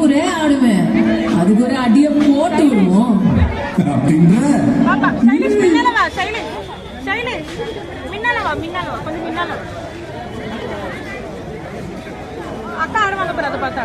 ஊரே ஆடுமே, அதுக்கு ஒரு அடிய போட்டு விடுவோம். அக்கா ஆடுவாங்க பாரு, அதை பார்த்தா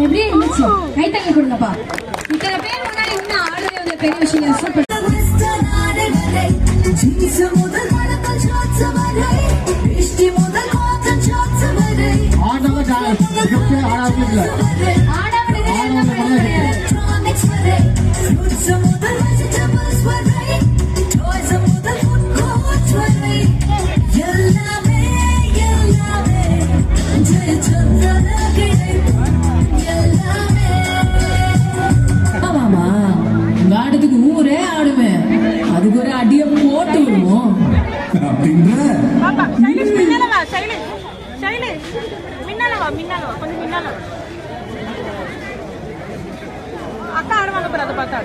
எப்படி இருந்துச்சு? கை தங்கி கொடுங்கப்பா. இத்தனை பேர் முன்னாடி இன்னும் ஆடுறது பெரிய விஷயம். சூப்பர். ஊரே ஆடுமே, அதுக்கு ஒரு அடிய போட்டு விடுவோம். அக்கா ஆடுவாங்க பாரு, அதை பார்த்தா